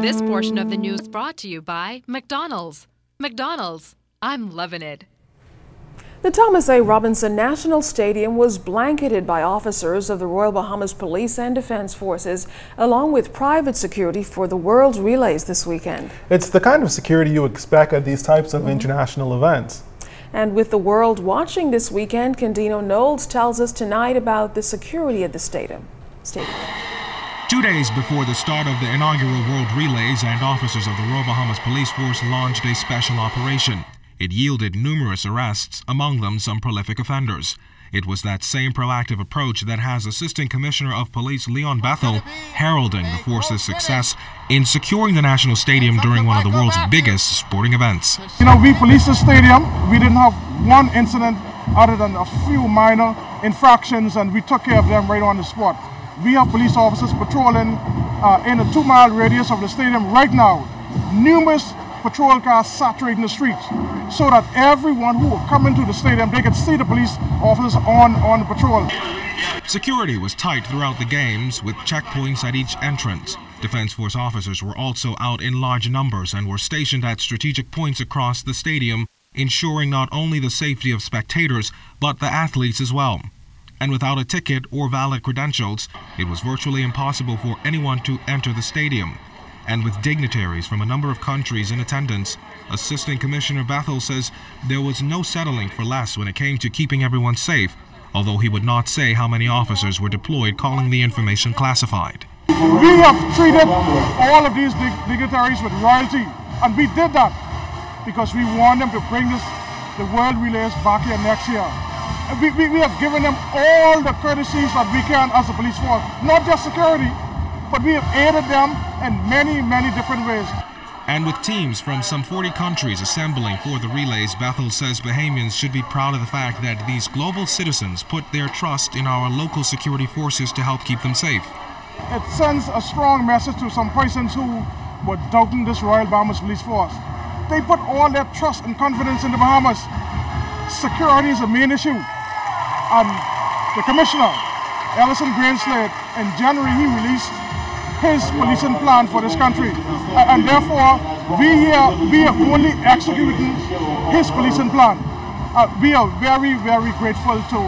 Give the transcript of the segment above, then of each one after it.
This portion of the news brought to you by McDonald's. McDonald's, I'm loving it. The Thomas A. Robinson National Stadium was blanketed by officers of the Royal Bahamas Police and Defense Forces, along with private security for the World Relays this weekend. It's the kind of security you expect at these types of international events. And with the world watching this weekend, Candino Knowles tells us tonight about the security at the stadium. 2 days before the start of the inaugural World Relays, and officers of the Royal Bahamas Police Force launched a special operation. It yielded numerous arrests, among them some prolific offenders. It was that same proactive approach that has Assistant Commissioner of Police Leon Bethel heralding the force's success in securing the National Stadium during one of the world's biggest sporting events. You know, we policed the stadium. We didn't have one incident other than a few minor infractions, and we took care of them right on the spot. We have police officers patrolling in a 2-mile radius of the stadium right now. Numerous patrol cars saturating the streets so that everyone who will come into the stadium, they can see the police officers on the patrol. Security was tight throughout the games, with checkpoints at each entrance. Defense Force officers were also out in large numbers and were stationed at strategic points across the stadium, ensuring not only the safety of spectators, but the athletes as well. And without a ticket or valid credentials, it was virtually impossible for anyone to enter the stadium. And with dignitaries from a number of countries in attendance, Assistant Commissioner Bethel says there was no settling for less when it came to keeping everyone safe, although he would not say how many officers were deployed, calling the information classified. We have treated all of these dignitaries with royalty, and we did that because we want them to bring the World Relays back here next year. We have given them all the courtesies that we can as a police force, not just security, but we have aided them in many, many different ways. And with teams from some 40 countries assembling for the relays, Bethel says Bahamians should be proud of the fact that these global citizens put their trust in our local security forces to help keep them safe. It sends a strong message to some persons who were doubting this Royal Bahamas Police Force. They put all their trust and confidence in the Bahamas. Security is a main issue. And the Commissioner, Ellison Greenslade, in January he released his policing plan for this country, and therefore we are only executing his policing plan. We are very, very grateful to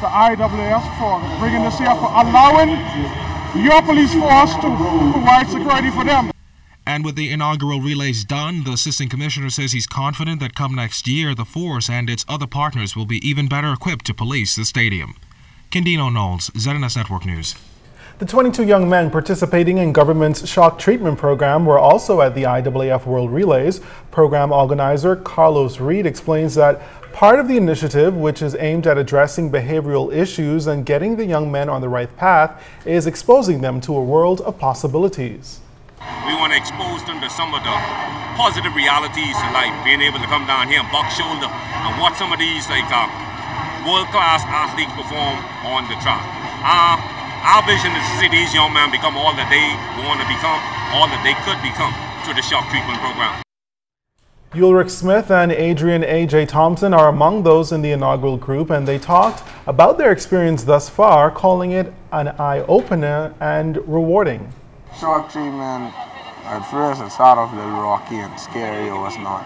the IAAF for bringing this here, for allowing your police force to provide security for them. And with the inaugural relays done, the Assistant Commissioner says he's confident that come next year, the force and its other partners will be even better equipped to police the stadium. Candino Knowles, ZNS Network News. The 22 young men participating in government's shock treatment program were also at the IAAF World Relays. Program organizer Carlos Reed explains that part of the initiative, which is aimed at addressing behavioral issues and getting the young men on the right path, is exposing them to a world of possibilities. We want to expose them to some of the positive realities in life, being able to come down here and buck shoulder and watch some of these world-class athletes perform on the track. Our vision is to see these young men become all that they want to become, all that they could become through the shock treatment program. Ulrich Smith and Adrian A.J. Thompson are among those in the inaugural group, and they talked about their experience thus far, calling it an eye-opener and rewarding. Shock treatment, at first it started off a little rocky and scary, it was not.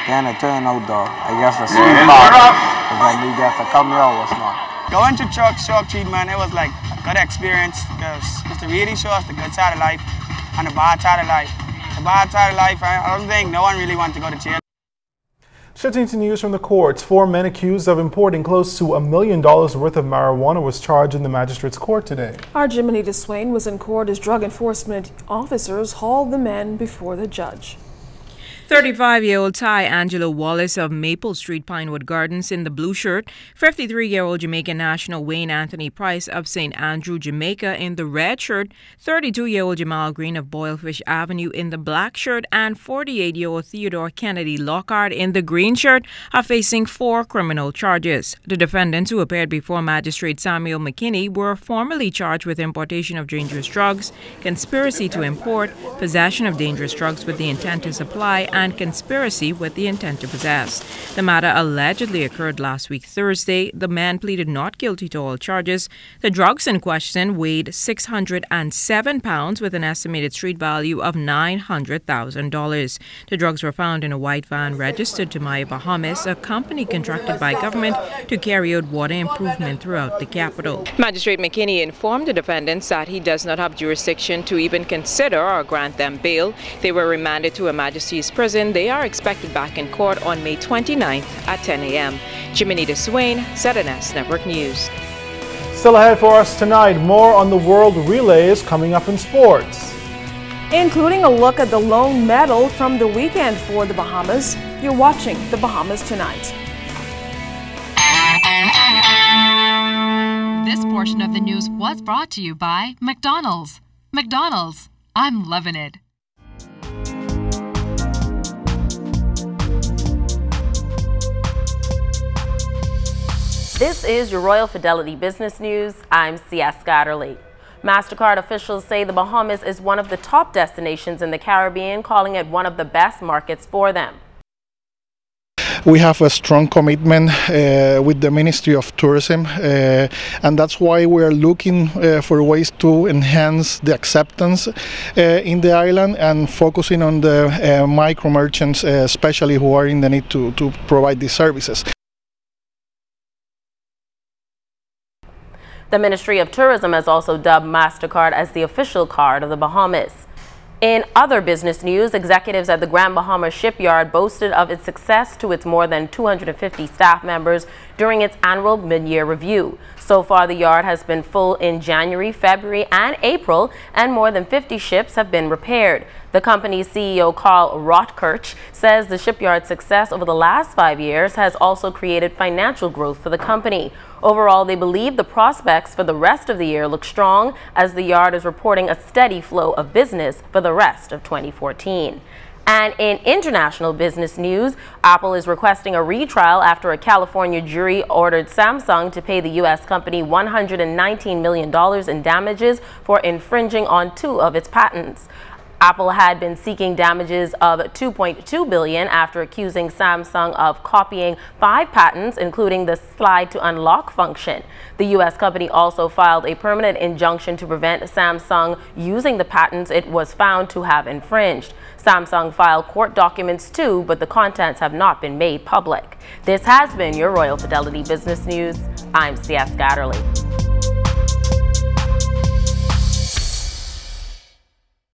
Then it turned out I guess the sweet part, when we get to come here, was not. Going to shock treatment, it was like a good experience because it's to really show us the good side of life and the bad side of life. The bad side of life, I don't think no one really wants to go to jail. Shifting to news from the courts, 4 men accused of importing close to $1 million worth of marijuana was charged in the magistrate's court today. Our Jiminy DeSwain was in court as drug enforcement officers hauled the men before the judge. 35-year-old Ty Angelo Wallace of Maple Street, Pinewood Gardens in the blue shirt, 53-year-old Jamaican national Wayne Anthony Price of St. Andrew, Jamaica in the red shirt, 32-year-old Jamal Green of Boilfish Avenue in the black shirt, and 48-year-old Theodore Kennedy Lockhart in the green shirt are facing 4 criminal charges. The defendants, who appeared before Magistrate Samuel McKinney, were formally charged with importation of dangerous drugs, conspiracy to import, possession of dangerous drugs with the intent to supply, and conspiracy with the intent to possess. The matter allegedly occurred last week Thursday. The man pleaded not guilty to all charges. The drugs in question weighed 607 pounds with an estimated street value of $900,000. The drugs were found in a white van registered to May, Bahamas, a company contracted by government to carry out water improvement throughout the capital. Magistrate McKinney informed the defendants that he does not have jurisdiction to even consider or grant them bail. They were remanded to a Majesty's prison. They are expected back in court on May 29th at 10 a.m. Jimenita Swain, ZNS Network News. Still ahead for us tonight, more on the World Relays coming up in sports. Including a look at the lone medal from the weekend for the Bahamas. You're watching The Bahamas Tonight. This portion of the news was brought to you by McDonald's. McDonald's, I'm loving it. This is your Royal Fidelity Business News. I'm C.S. Scatterly. MasterCard officials say the Bahamas is one of the top destinations in the Caribbean, calling it one of the best markets for them. We have a strong commitment with the Ministry of Tourism, and that's why we are looking for ways to enhance the acceptance in the island and focusing on the micro merchants, especially who are in the need to provide these services. The Ministry of Tourism has also dubbed MasterCard as the official card of the Bahamas. In other business news, executives at the Grand Bahama Shipyard boasted of its success to its more than 250 staff members during its annual mid-year review. So far, the yard has been full in January, February, and April, and more than 50 ships have been repaired. The company's CEO, Carl Rotkirch, says the shipyard's success over the last 5 years has also created financial growth for the company. Overall, they believe the prospects for the rest of the year look strong, as the yard is reporting a steady flow of business for the rest of 2014. And in international business news, Apple is requesting a retrial after a California jury ordered Samsung to pay the U.S. company $119 million in damages for infringing on 2 of its patents. Apple had been seeking damages of $2.2 billion after accusing Samsung of copying 5 patents, including the slide to unlock function. The U.S. company also filed a permanent injunction to prevent Samsung using the patents it was found to have infringed. Samsung filed court documents too, but the contents have not been made public. This has been your Royal Fidelity Business News. I'm C.S. Scatterly.